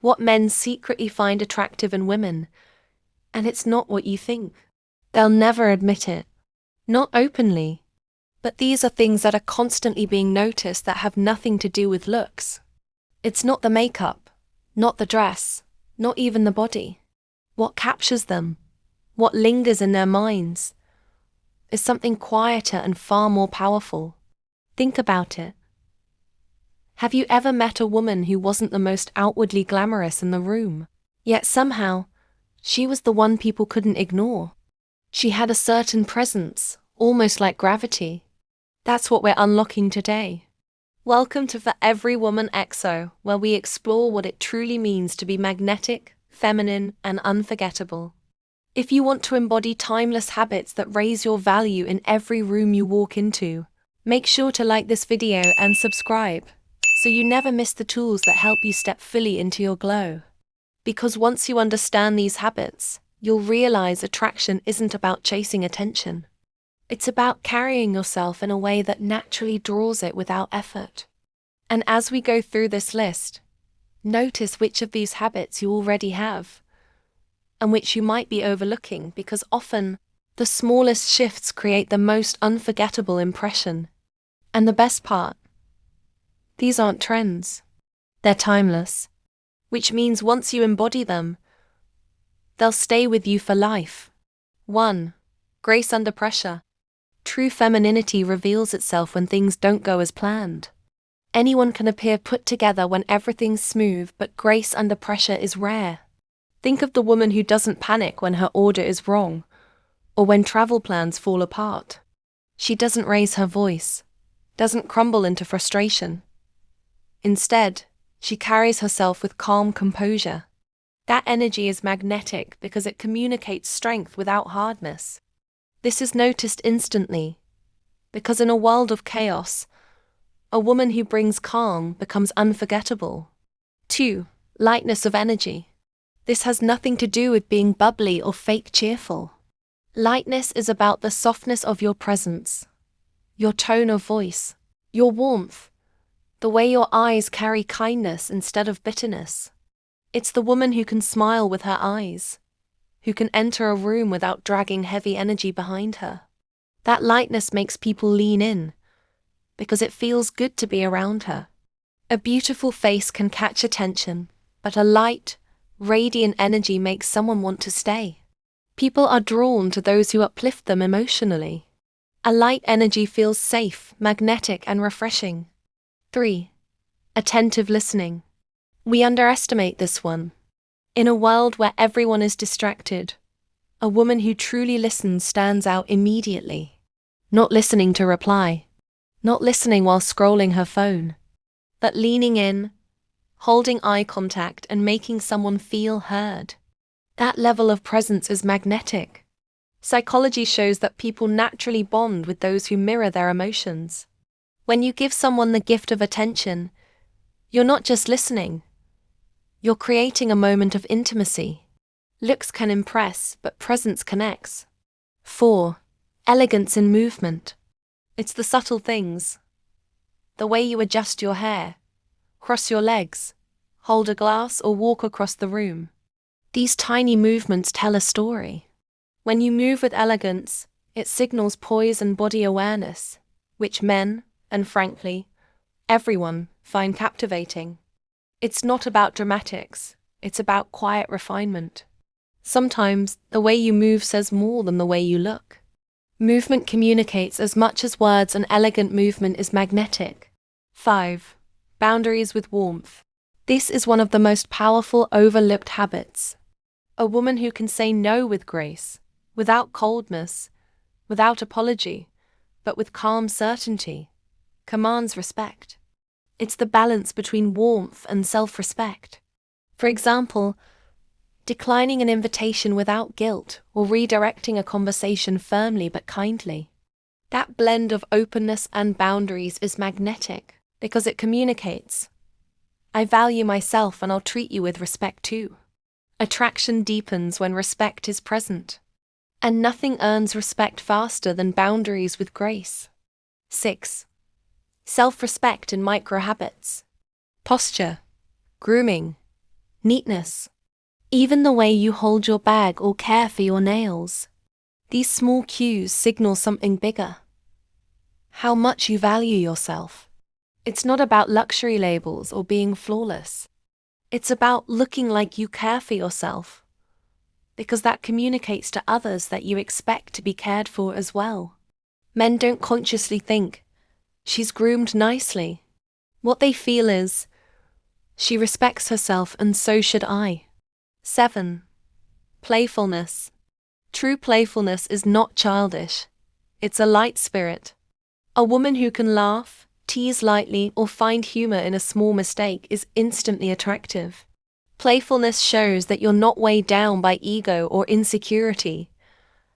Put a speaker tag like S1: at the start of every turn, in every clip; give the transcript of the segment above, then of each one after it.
S1: what men secretly find attractive in women, and it's not what you think. They'll never admit it. Not openly. But these are things that are constantly being noticed that have nothing to do with looks. It's not the makeup, not the dress, not even the body. What captures them, what lingers in their minds, is something quieter and far more powerful. Think about it. Have you ever met a woman who wasn't the most outwardly glamorous in the room, yet somehow, she was the one people couldn't ignore? She had a certain presence, almost like gravity. That's what we're unlocking today. Welcome to For Every Woman EXO, where we explore what it truly means to be magnetic, feminine, and unforgettable. If you want to embody timeless habits that raise your value in every room you walk into, make sure to like this video and subscribe, so you never miss the tools that help you step fully into your glow. Because once you understand these habits, you'll realize attraction isn't about chasing attention. It's about carrying yourself in a way that naturally draws it without effort. And as we go through this list, notice which of these habits you already have, and which you might be overlooking, because often, the smallest shifts create the most unforgettable impression. And the best part? These aren't trends. They're timeless. Which means once you embody them, they'll stay with you for life. 1. Grace under pressure. True femininity reveals itself when things don't go as planned. Anyone can appear put together when everything's smooth, but grace under pressure is rare. Think of the woman who doesn't panic when her order is wrong, or when travel plans fall apart. She doesn't raise her voice, doesn't crumble into frustration. Instead, she carries herself with calm composure. That energy is magnetic because it communicates strength without hardness. This is noticed instantly, because in a world of chaos, a woman who brings calm becomes unforgettable. 2. Lightness of energy. This has nothing to do with being bubbly or fake cheerful. Lightness is about the softness of your presence, your tone of voice, your warmth, the way your eyes carry kindness instead of bitterness. It's the woman who can smile with her eyes, who can enter a room without dragging heavy energy behind her. That lightness makes people lean in, because it feels good to be around her. A beautiful face can catch attention, but a light, radiant energy makes someone want to stay. People are drawn to those who uplift them emotionally. A light energy feels safe, magnetic, and refreshing. 3. Attentive listening. We underestimate this one. In a world where everyone is distracted, a woman who truly listens stands out immediately. Not listening to reply, not listening while scrolling her phone, but leaning in, holding eye contact and making someone feel heard. That level of presence is magnetic. Psychology shows that people naturally bond with those who mirror their emotions. When you give someone the gift of attention, you're not just listening. You're creating a moment of intimacy. Looks can impress, but presence connects. 4. Elegance in movement. It's the subtle things. The way you adjust your hair, cross your legs, hold a glass, or walk across the room. These tiny movements tell a story. When you move with elegance, it signals poise and body awareness, which men, and frankly, everyone, find captivating. It's not about dramatics, it's about quiet refinement. Sometimes, the way you move says more than the way you look. Movement communicates as much as words, and elegant movement is magnetic. 5. Boundaries with warmth. This is one of the most powerful overlooked habits. A woman who can say no with grace, without coldness, without apology, but with calm certainty, commands respect. It's the balance between warmth and self-respect. For example, declining an invitation without guilt or redirecting a conversation firmly but kindly. That blend of openness and boundaries is magnetic because it communicates, I value myself and I'll treat you with respect too. Attraction deepens when respect is present. And nothing earns respect faster than boundaries with grace. 6. Self-respect in micro habits. Posture, grooming, neatness. Even the way you hold your bag or care for your nails. These small cues signal something bigger. How much you value yourself. It's not about luxury labels or being flawless. It's about looking like you care for yourself, because that communicates to others that you expect to be cared for as well. Men don't consciously think, she's groomed nicely. What they feel is, she respects herself and so should I. 7. Playfulness. True playfulness is not childish. It's a light spirit. A woman who can laugh, tease lightly, or find humor in a small mistake is instantly attractive. Playfulness shows that you're not weighed down by ego or insecurity,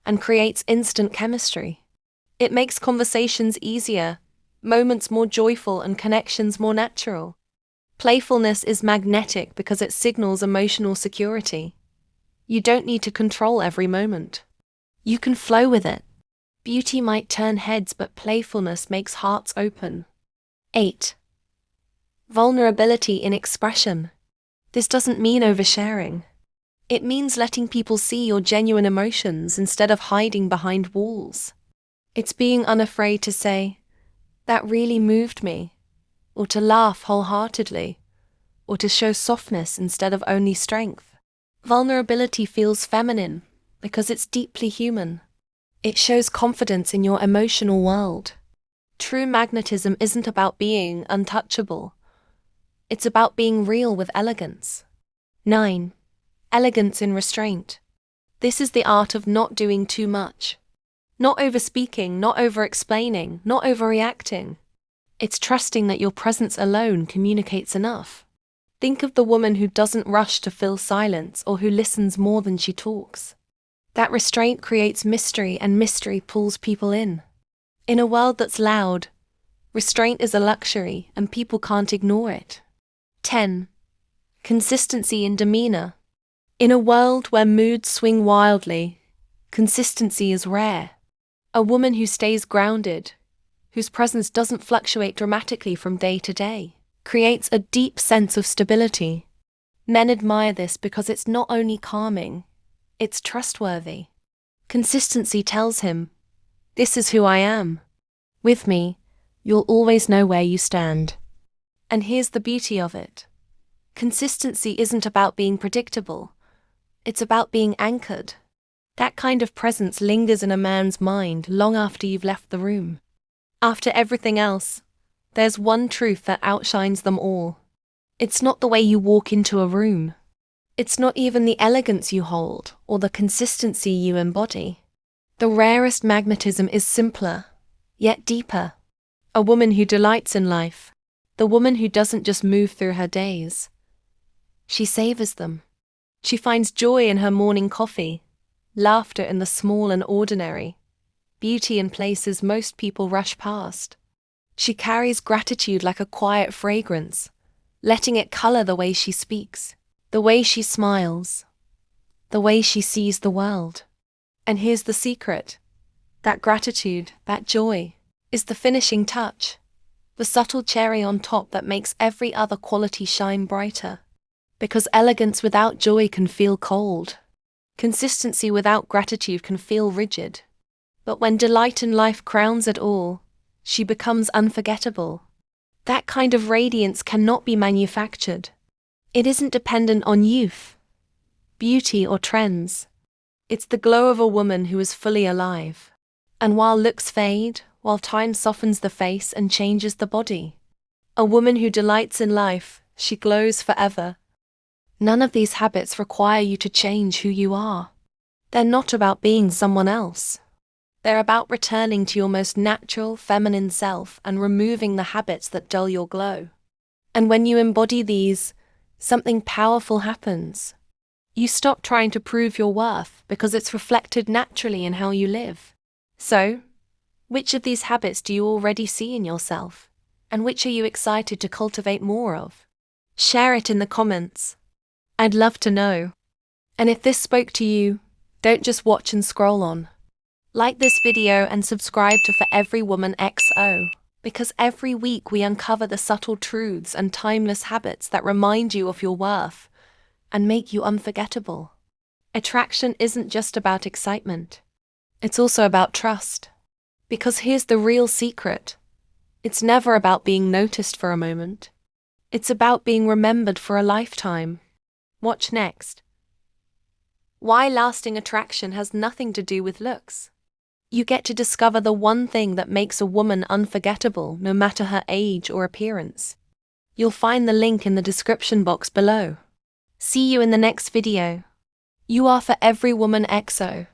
S1: and creates instant chemistry. It makes conversations easier, moments more joyful, and connections more natural. Playfulness is magnetic because it signals emotional security. You don't need to control every moment. You can flow with it. Beauty might turn heads, but playfulness makes hearts open. 8. Vulnerability in expression. This doesn't mean oversharing. It means letting people see your genuine emotions instead of hiding behind walls. It's being unafraid to say, "That really moved me," or to laugh wholeheartedly, or to show softness instead of only strength. Vulnerability feels feminine because it's deeply human. It shows confidence in your emotional world. True magnetism isn't about being untouchable. It's about being real with elegance. 9. Elegance in restraint. This is the art of not doing too much. Not overspeaking, not over-explaining, not overreacting. It's trusting that your presence alone communicates enough. Think of the woman who doesn't rush to fill silence or who listens more than she talks. That restraint creates mystery, and mystery pulls people in. In a world that's loud, restraint is a luxury and people can't ignore it. 10. Consistency in demeanor. In a world where moods swing wildly, consistency is rare. A woman who stays grounded, whose presence doesn't fluctuate dramatically from day to day, creates a deep sense of stability. Men admire this because it's not only calming, it's trustworthy. Consistency tells him, "This is who I am. With me, you'll always know where you stand." And here's the beauty of it. Consistency isn't about being predictable. It's about being anchored. That kind of presence lingers in a man's mind long after you've left the room. After everything else, there's one truth that outshines them all. It's not the way you walk into a room. It's not even the elegance you hold or the consistency you embody. The rarest magnetism is simpler, yet deeper. A woman who delights in life. The woman who doesn't just move through her days. She savors them. She finds joy in her morning coffee, laughter in the small and ordinary, beauty in places most people rush past. She carries gratitude like a quiet fragrance, letting it color the way she speaks, the way she smiles, the way she sees the world. And here's the secret. That gratitude, that joy, is the finishing touch, the subtle cherry on top that makes every other quality shine brighter. Because elegance without joy can feel cold. Consistency without gratitude can feel rigid. But when delight in life crowns it all, she becomes unforgettable. That kind of radiance cannot be manufactured. It isn't dependent on youth, beauty, or trends. It's the glow of a woman who is fully alive. And while looks fade, while time softens the face and changes the body, a woman who delights in life, she glows forever. None of these habits require you to change who you are. They're not about being someone else. They're about returning to your most natural, feminine self and removing the habits that dull your glow. And when you embody these, something powerful happens. You stop trying to prove your worth because it's reflected naturally in how you live. So, which of these habits do you already see in yourself? And which are you excited to cultivate more of? Share it in the comments. I'd love to know. And if this spoke to you, don't just watch and scroll on. Like this video and subscribe to For Every Woman XO, because every week we uncover the subtle truths and timeless habits that remind you of your worth, and make you unforgettable. Attraction isn't just about excitement. It's also about trust. Because here's the real secret. It's never about being noticed for a moment. It's about being remembered for a lifetime. Watch next. Why lasting attraction has nothing to do with looks. You get to discover the one thing that makes a woman unforgettable, no matter her age or appearance. You'll find the link in the description box below. See you in the next video. You are for every woman XO.